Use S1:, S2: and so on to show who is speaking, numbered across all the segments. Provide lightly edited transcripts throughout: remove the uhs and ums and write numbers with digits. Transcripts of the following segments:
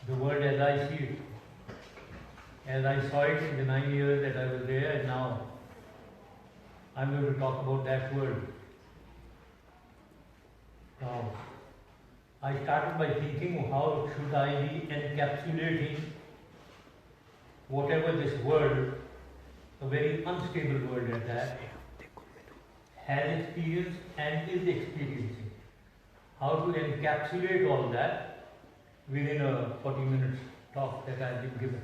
S1: the world as I see it, as I saw it in the 9 years that I was there, and now I'm going to talk about that world. Now, I started by thinking, how should I be encapsulating whatever this world, a very unstable world at that, has experienced and is experiencing. How to encapsulate all that within a 40 minutes talk that I've been given.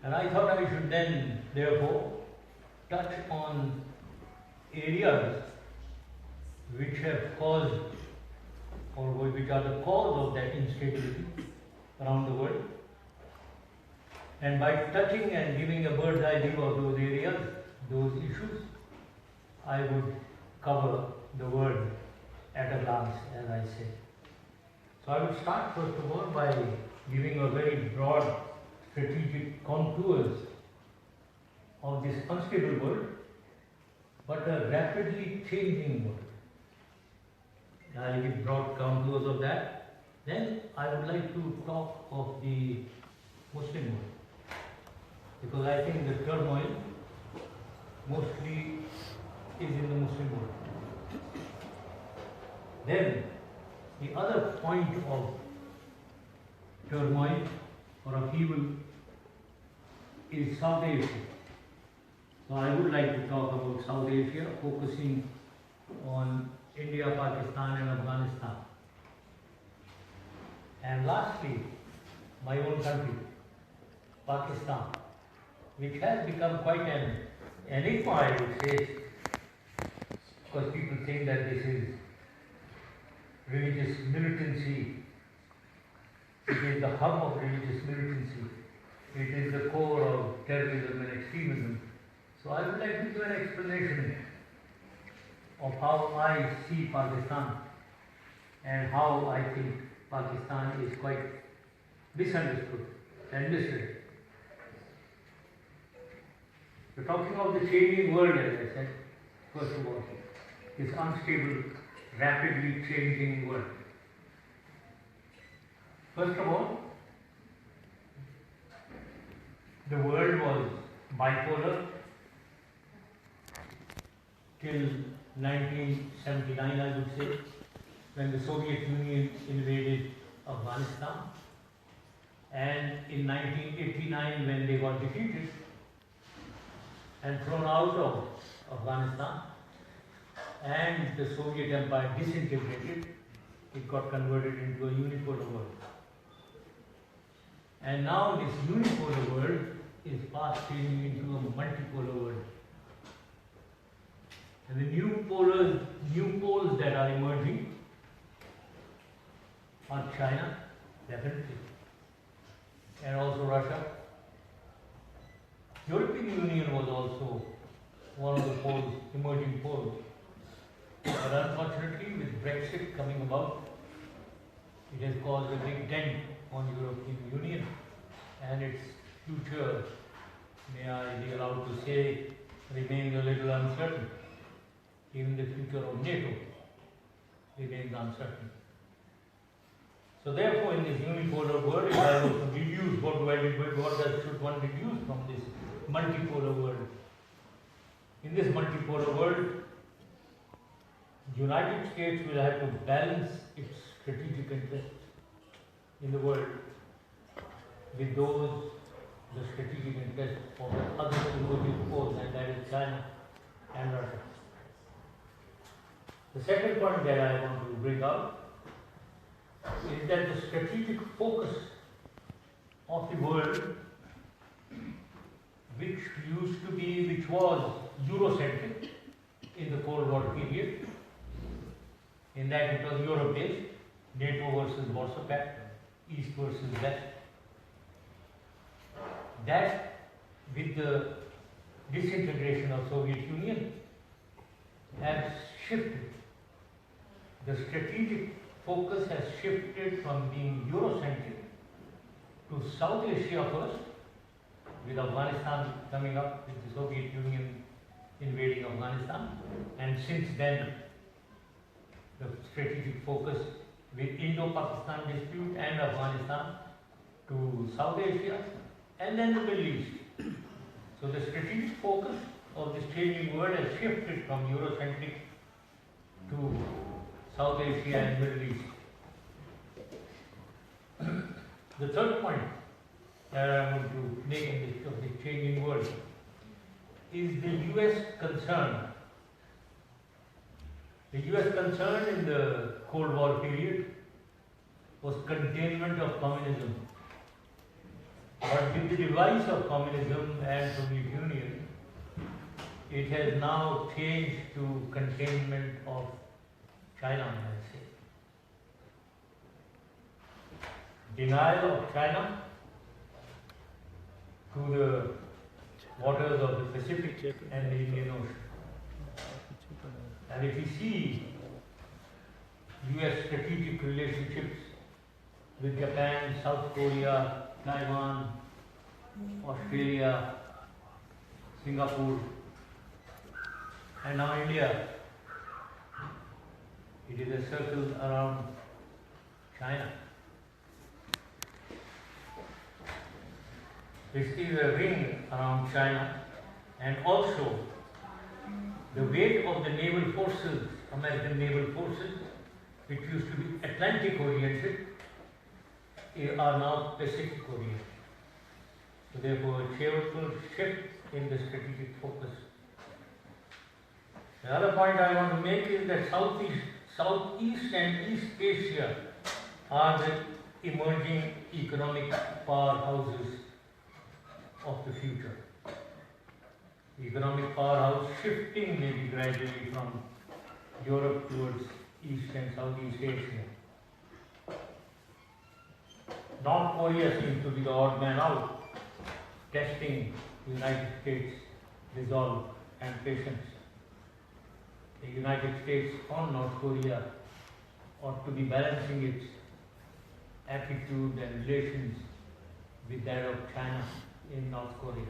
S1: And I thought I should then, therefore, touch on areas which have caused, or which are the cause of that instability around the world. And by touching and giving a bird's eye view of those areas, those issues, I would cover the world at a glance, as I say. So I would start first of all by giving a very broad strategic contours of this unstable world, but a rapidly changing world. I'll give broad contours of that. Then I would like to talk of the Muslim world, because I think the turmoil mostly is in the Muslim world. Then the other point of turmoil or upheaval is South Asia. So I would like to talk about South Asia, focusing on India, Pakistan and Afghanistan. And lastly, my own country, Pakistan, which has become quite an enigma, I would say, because people think that this is religious militancy. It is the hub of religious militancy. It is the core of terrorism and extremism. So I would like to give an explanation of how I see Pakistan and how I think Pakistan is quite misunderstood and misread. We're talking of the changing world, as I said, first of all, this unstable, rapidly changing world. First of all, the world was bipolar till 1979, I would say, when the Soviet Union invaded Afghanistan, and in 1989 when they got defeated and thrown out of Afghanistan and the Soviet Empire disintegrated, it got converted into a unipolar world. And now this unipolar world is fast changing into a multipolar world. And the new poles that are emerging are China, definitely, and also Russia. European Union was also one of the poles, emerging poles. But unfortunately, with Brexit coming about, it has caused a big dent on European Union and its future, may I be allowed to say, remains a little uncertain. Even the future of NATO remains uncertain. So therefore, in this unipolar world, if I was to deduce, what should one deduce from this multipolar world? In this multipolar world, the United States will have to balance its strategic interests in the world with the strategic interests of the other emerging forces, and that is China and Russia. The second point that I want to bring out is that the strategic focus of the world, which was Eurocentric in the Cold War period, in that it was Europe-based, NATO versus Warsaw Pact, East versus West. That, with the disintegration of Soviet Union, has shifted. The strategic focus has shifted from being Eurocentric to South Asia first, with Afghanistan coming up, with the Soviet Union invading Afghanistan, and since then the strategic focus with Indo-Pakistan dispute and Afghanistan to South Asia and then the Middle East. So the strategic focus of this changing world has shifted from Eurocentric to South Asia and Middle East. The third point that I want to make in this, of this changing world is the US concern. The US concern in the Cold War period was containment of communism. But with the device of communism and Soviet Union, it has now changed to containment of China, let's say. Denial of China to the waters of the Pacific and the Indian Ocean. And if you see US strategic relationships with Japan, South Korea, Taiwan, Australia, Singapore, and now India, it is a circle around China. This is a ring around China, and also the weight of the naval forces, American naval forces, which used to be Atlantic oriented, are now Pacific oriented. So therefore a cheerful shift in the strategic focus. The other point I want to make is that Southeast and East Asia are the emerging economic powerhouses of the future. Economic powerhouse shifting maybe gradually from Europe towards East and Southeast Asia. North Korea seems to be the odd man out, testing the United States' resolve and patience. The United States on North Korea ought to be balancing its attitude and relations with that of China in North Korea.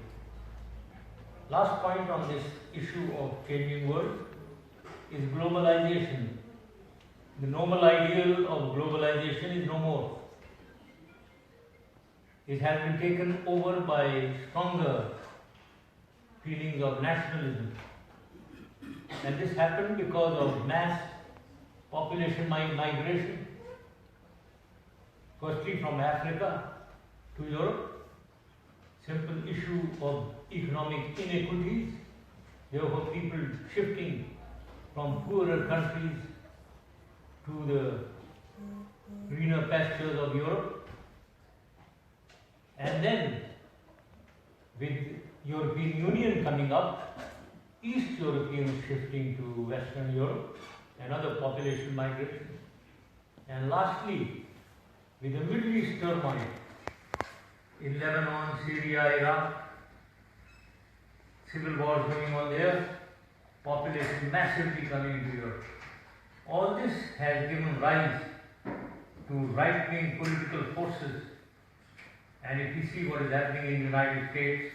S1: Last point on this issue of changing world is globalization. The noble ideal of globalization is no more. It has been taken over by stronger feelings of nationalism. And this happened because of mass population migration, firstly from Africa to Europe. Simple issue of economic inequities, therefore people shifting from poorer countries to the greener pastures of Europe. And then with European Union coming up, East Europeans shifting to Western Europe, another population migration. And lastly, with the Middle East turmoil, in Lebanon, Syria, Iraq, civil wars going on there, population massively coming to Europe. All this has given rise to right-wing political forces. And if you see what is happening in the United States,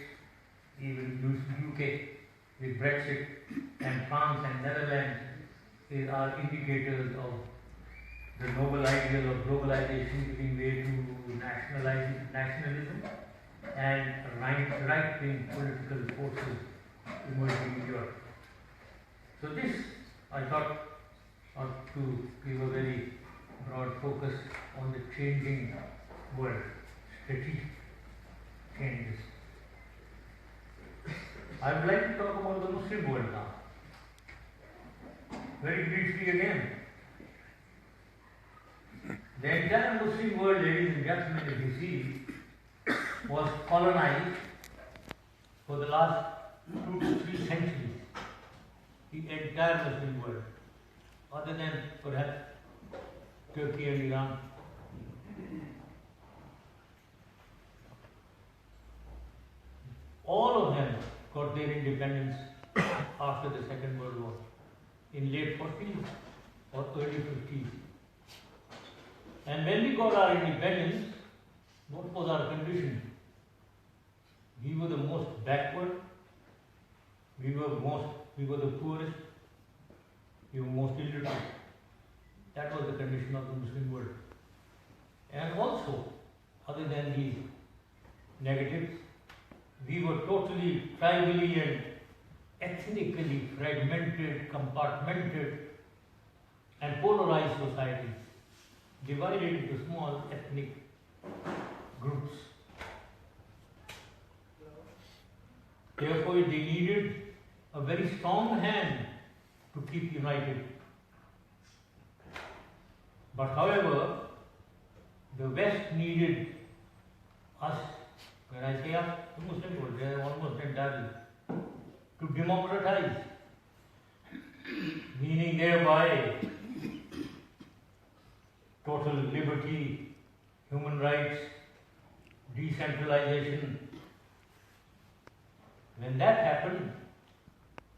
S1: even UK with Brexit, and France and Netherlands are indicators of the noble ideal of globalization giving way to nationalism and right-wing political forces emerging in Europe. So this, I thought, ought to give a very broad focus on the changing world, strategic changes. I would like to talk about the Muslim world now. Very briefly again. The entire Muslim world, ladies and gentlemen, if you see, was colonized for the last 2 to 3 centuries. The entire Muslim world, other than perhaps Turkey and Iran. All of them got their independence after the Second World War, in late 40s or early 50s. And when we got our independence, what was our condition? We were the most backward, we were the poorest, we were most illiterate. That was the condition of the Muslim world. And also, other than these negatives, we were totally tribally and ethnically fragmented, compartmented, and polarized societies, divided into small ethnic groups. Therefore, they needed a very strong hand to keep united. But however, the West needed us, when I say us, the Muslim world, they are almost entirely, to democratize, meaning thereby total liberty, human rights, decentralization. When that happened,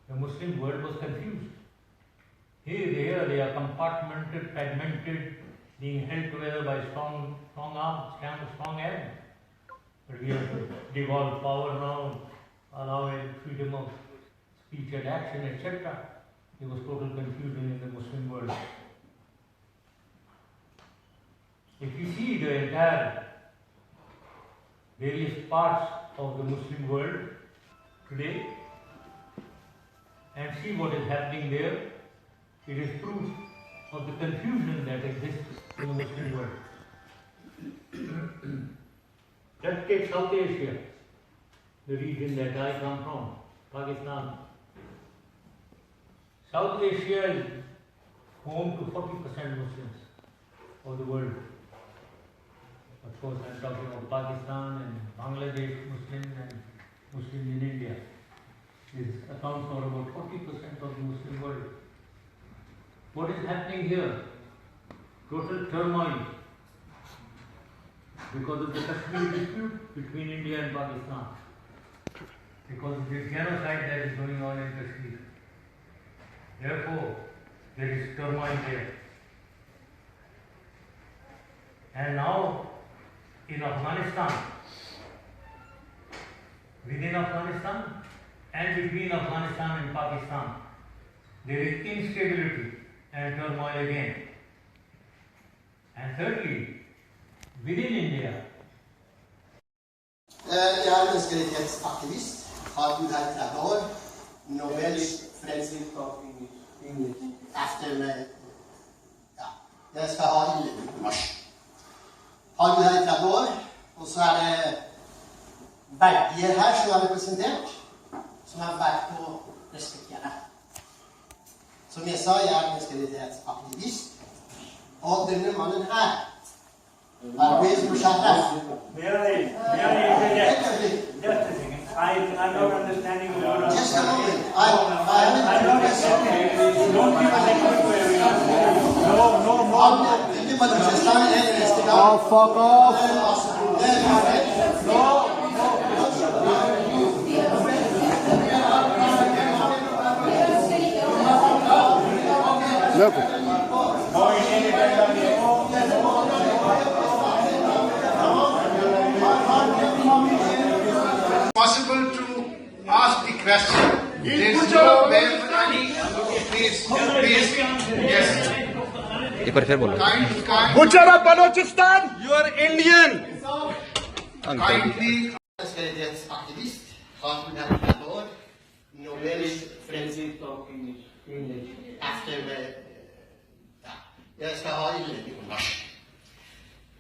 S1: the Muslim world was confused. Here, they are compartmented, fragmented, being held together by strong arms, strong hands. But we have to devolve power now, allow freedom of speech and action, etc. There was total confusion in the Muslim world. If you see the entire various parts of the Muslim world today and see what is happening there, it is proof of the confusion that exists in the Muslim world. Let's take South Asia, the region that I come from, Pakistan. South Asia is home to 40% Muslims of the world. Of course, I'm talking of Pakistan and Bangladesh Muslims and Muslims in India. This accounts for about 40% of the Muslim world. What is happening here? Total turmoil because of the Kashmir dispute between India and Pakistan. Because of the genocide that is going on in Kashmir. Therefore, there is turmoil there. And now, in Afghanistan, within Afghanistan and between Afghanistan and Pakistan, there is instability and turmoil again. And thirdly, within India.
S2: Jeg er menneskerettighetsaktivist, har bodd her i 30 år. Nobel After jeg skal ha innledning på norsk. Har bodd her i 30 år, og så er det verdier her som er representert, som er verdt å respektere. Som jeg sa, jeg er menneskerettighetsaktivist, og denne mannen her, Pervez Musharraf.
S3: I'm not understanding the word.
S2: Just a moment.
S3: I'm not accepting. Don't give a language where we are. No.
S2: Oh, fuck off.
S4: Noble.
S5: Possible to ask the question. There is no way for any. Please, yes.
S4: एक बार फिर बोलो.
S5: Musharraf, Balochistan, you are Indian.
S2: Kindly. Aktivist, har bodd her i 30 år. Nobel After jeg skal ha innledning på norsk.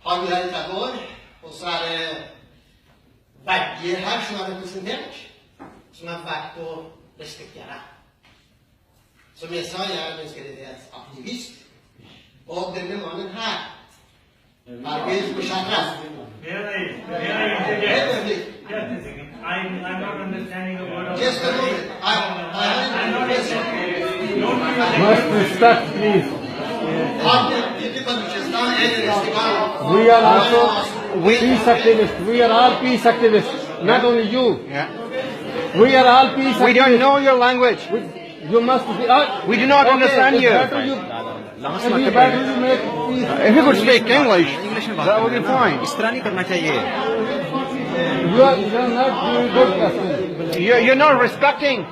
S2: Har bodd her i 30 år, og så er det verdier her som er representert, som er verdt å respektere. Som jeg sa, jeg er menneskerettighetsaktivist, og denne mannen her, Pervez Musharraf.
S3: I'm not understanding the word.
S2: Just a moment.
S3: I'm not accepting.
S4: Must respect, please. We are also peace activists. We are all peace activists. Not only you.
S6: Yeah.
S4: We are all peace activists.
S6: We don't know your language.
S4: You must be.
S6: We do not understand you.
S4: It's better you make peace.
S6: If you could speak English, that would be fine.
S4: You are not doing good, Pastor.
S6: You're not respecting.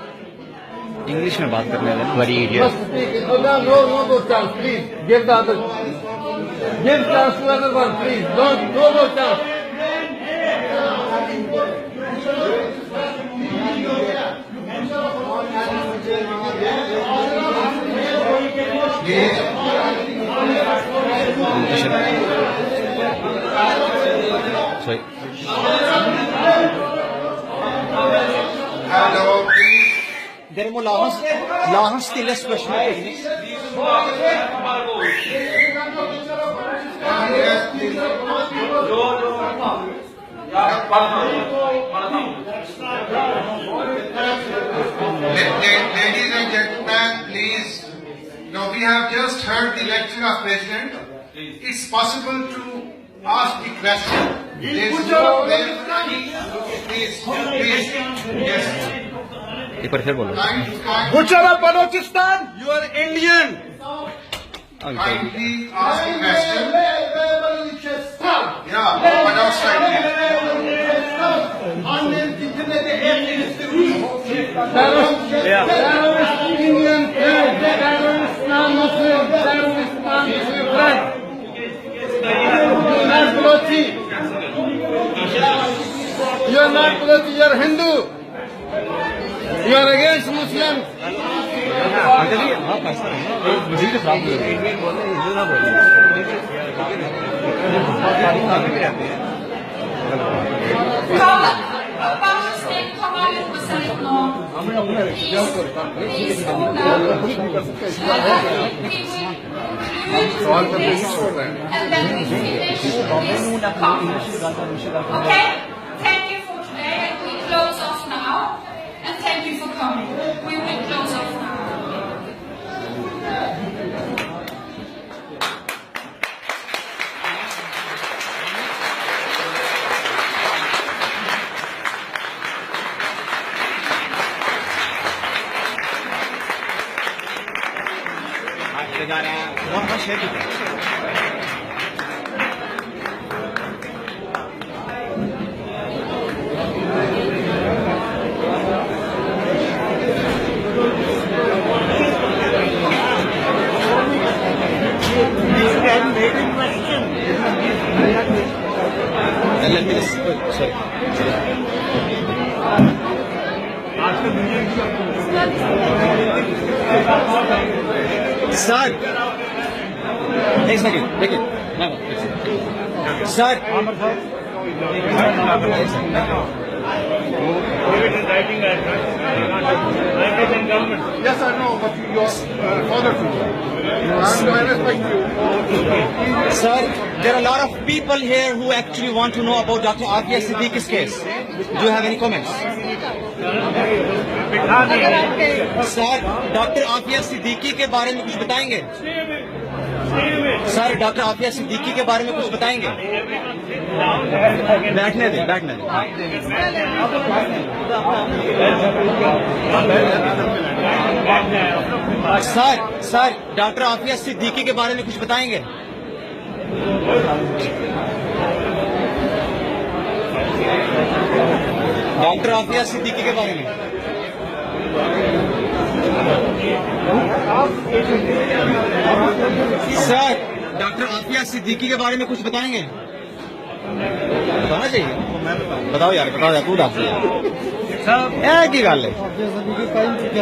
S6: English में बात करने देना।
S4: Must speak. Oh, no, no chance, please. Give the other. Give chance to other one, please. No chance.
S6: Sorry.
S5: Hello, please.
S6: Dere må la han stille spørsmål.
S5: Yes, please. Ladies and gentlemen, please. Now we have just heard the lecture of President. It's possible to ask the question. Please. Yes.
S6: एक बार फिर बोलो।
S5: Musharraf,
S3: Balochistan, you are Indian.
S5: kindly ask the question. Yeah, but outside here.
S4: Terrorist Indian friend, terrorist non-Muslim, terrorist non-Muslim friend. You are not Balochi. You are not Balochi, you are Hindu. You are against Muslims.
S7: Kom allihopa säg något. Please hold up. We will this and then we finish this conference. Okay? Thank you for today and we close off now. And thank you for coming. We will close off now.
S6: Sir, एक second देखिए sir
S5: Yes, I know, but your father too. I respect you.
S6: Sir, there are a lot of people here who actually want to know about Dr. Afia Siddiqui's case. Do you have any comments? Sir, Dr. Afia Siddiqui के बारे में कुछ बताएंगे? Sir, doctor Aafia Siddiqui के बारे में कुछ बताएंगे? बैठने दें। सर, डॉक्टर आफिया सिद्दीकी के बारे में कुछ बताएंगे? डॉक्टर आफिया सिद्दीकी के बारे में सर, डॉक्टर आफिया सिद्दीकी के बारे में कुछ बताएंगे? बताना चाहिए। बताओ यार, तू दस एक ही गल है।